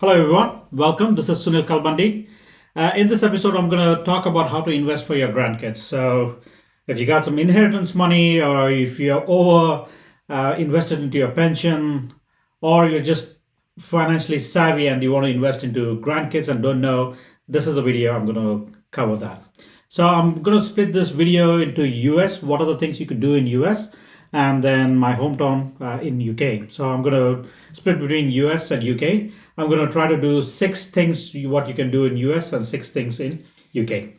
Hello everyone, welcome. This is Sunil Kalbandi. In this episode, I'm going to talk about how to invest for your grandkids. So, if you got some inheritance money, or if you're over invested into your pension, or you're just financially savvy and you want to invest into grandkids and don't know, this is a video I'm going to cover that. So, I'm going to split this video into US. What are the things you could do in US? And then my hometown in UK. So I'm going to split between US and UK. I'm going to try to do 6 things what you can do in US and 6 things in UK.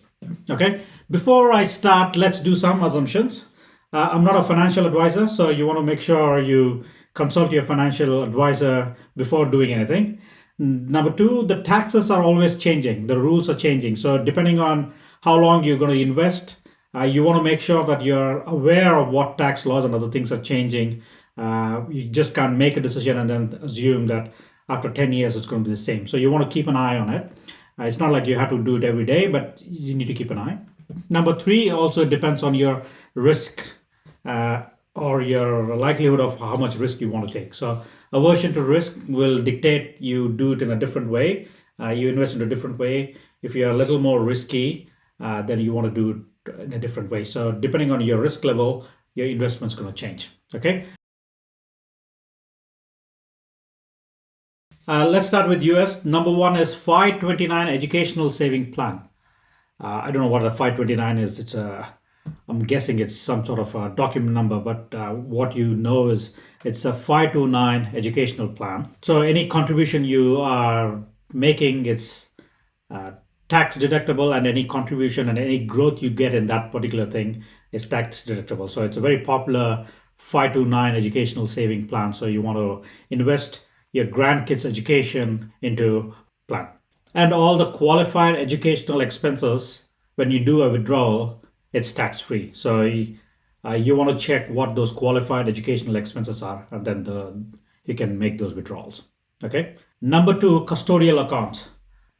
Okay. Before I start, let's do some assumptions. I'm not a financial advisor, so you want to make sure you consult your financial advisor before doing anything. Number two, the taxes are always changing. The rules are changing. So depending on how long you're going to invest, you want to make sure that you're aware of what tax laws and other things are changing. You just can't make a decision and then assume that after 10 years it's going to be the same. So you want to keep an eye on it. It's not like you have to do it every day, but you need to keep an eye. Number three also depends on your risk or your likelihood of how much risk you want to take. So aversion to risk will dictate you do it in a different way. You invest in a different way. If you're a little more risky, then you want to do it in a different way. So depending on your risk level, your investment's going to change. Okay. Let's start with US. Number one is 529 Educational Saving Plan. I don't know what a 529 is. I'm guessing it's some sort of a document number, but what you know is it's a 529 educational plan. So any contribution you are making, it's tax deductible, and any contribution and any growth you get in that particular thing is tax deductible. So it's a very popular 529 educational saving plan. So you want to invest your grandkids' education into plan. And all the qualified educational expenses, when you do a withdrawal, it's tax free. So you want to check what those qualified educational expenses are, and then you can make those withdrawals. Okay. Number two, custodial accounts.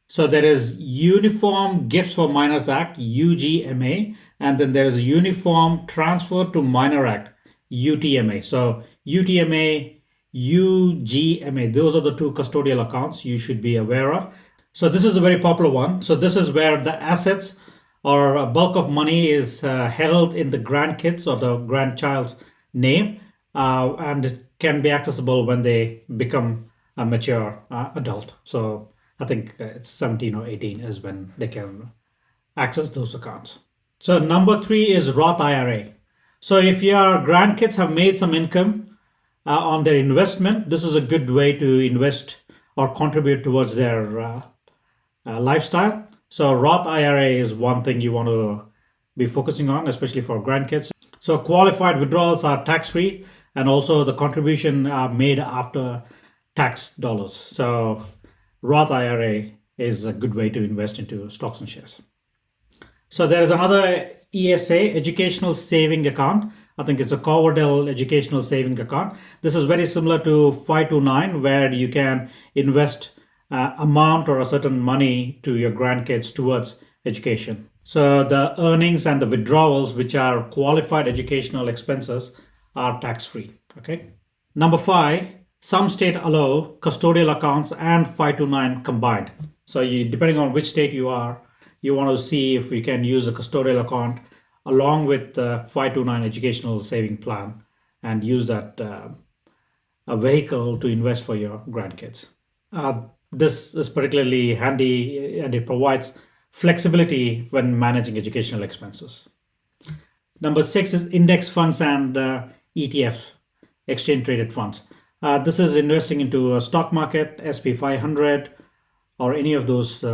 So there is Uniform Gifts for Minors Act, UGMA, and then there is Uniform Transfer to Minor Act, UTMA. So UTMA, UGMA, those are the two custodial accounts you should be aware of. So this is a very popular one. So this is where the assets or a bulk of money is held in the grandkids or the grandchild's name, and it can be accessible when they become a mature adult. So I think it's 17 or 18 is when they can access those accounts. So number three is Roth IRA. So if your grandkids have made some income on their investment, this is a good way to invest or contribute towards their lifestyle. So Roth IRA is one thing you want to be focusing on, especially for grandkids. So qualified withdrawals are tax-free, and also the contribution are made after tax dollars. So Roth IRA is a good way to invest into stocks and shares. So there is another ESA, Educational Saving Account. I think it's a Coverdell Educational Saving Account. This is very similar to 529, where you can invest amount or a certain money to your grandkids towards education. So the earnings and the withdrawals, which are qualified educational expenses, are tax-free. Okay. Number five, some state allow custodial accounts and 529 combined. So depending on which state you are, you want to see if you can use a custodial account along with the 529 educational saving plan and use that a vehicle to invest for your grandkids. This is particularly handy and it provides flexibility when managing educational expenses. Number six is index funds and ETF, exchange traded funds. This is investing into a stock market, SP 500, or any of those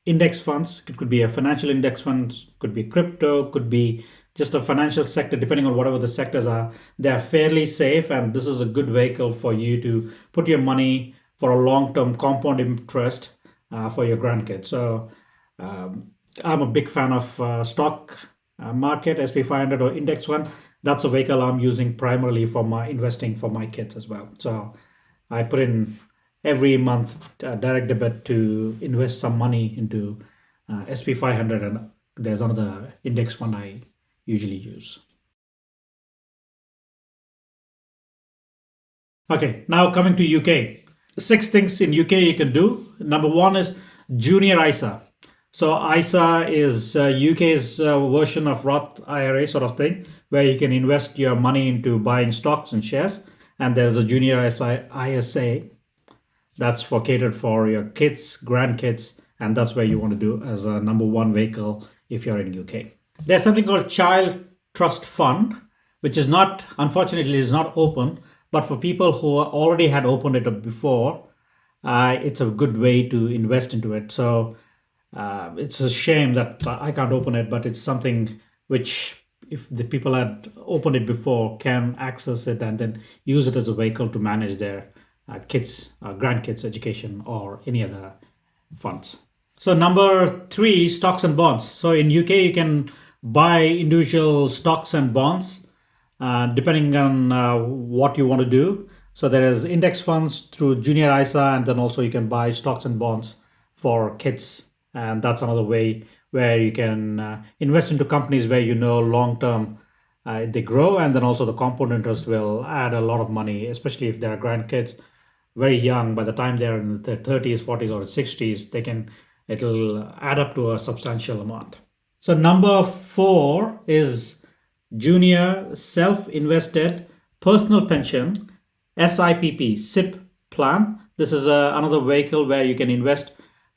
index funds. It could be a financial index fund, could be crypto, could be just a financial sector, depending on whatever the sectors are. They are fairly safe, and this is a good vehicle for you to put your money for a long-term compound interest for your grandkids. So I'm a big fan of stock market, SP 500 or index fund. That's a vehicle I'm using primarily for my investing for my kids as well. So I put in every month direct debit to invest some money into SP 500, and there's another index fund I usually use. Okay, now coming to UK. six things in UK you can do. Number one is junior ISA. So ISA is UK's version of Roth IRA sort of thing, where you can invest your money into buying stocks and shares. And there's a junior ISA that's for catered for your kids, grandkids, and that's where you want to do as a number one vehicle if you're in UK. There's something called Child Trust Fund, which is not, unfortunately, is not open, but for people who already had opened it before, it's a good way to invest into it. So it's a shame that I can't open it, but it's something which, if the people had opened it before, can access it and then use it as a vehicle to manage their kids, grandkids' education or any other funds. So number three, stocks and bonds. So in UK, you can buy individual stocks and bonds depending on what you want to do. So there is index funds through junior ISA, and then also you can buy stocks and bonds for kids. And that's another way where you can invest into companies where you know long term they grow, and then also the compound interest will add a lot of money, especially if there are grandkids very young. By the time they're in their 30s, 40s, or 60s, it'll add up to a substantial amount. So number four is junior self-invested personal pension, SIPP plan. This is another vehicle where you can invest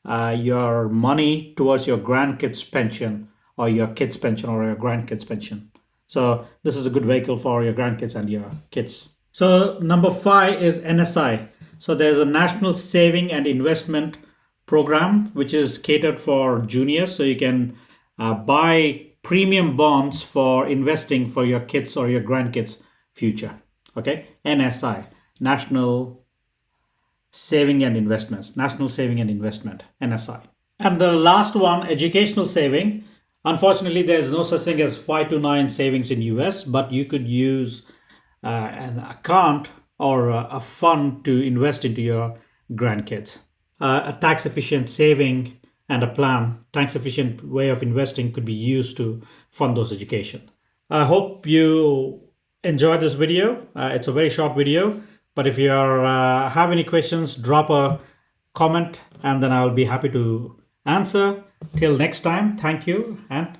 your money towards your grandkids pension or your kids pension or your grandkids pension. So this is a good vehicle for your grandkids and your kids. So number five is NSI. So there's a National Saving and Investment Program, which is catered for juniors. So you can buy premium bonds for investing for your kids or your grandkids' future. Okay, NSI, National Saving and Investments, National Saving and Investment, NSI. And the last one, educational saving. Unfortunately, there's no such thing as 529 savings in US, but you could use an account or a fund to invest into your grandkids. A tax efficient saving and a plan, tax efficient way of investing could be used to fund those education. I hope you enjoyed this video. It's a very short video, but if you have any questions, drop a comment and then I'll be happy to answer. Till next time, thank you and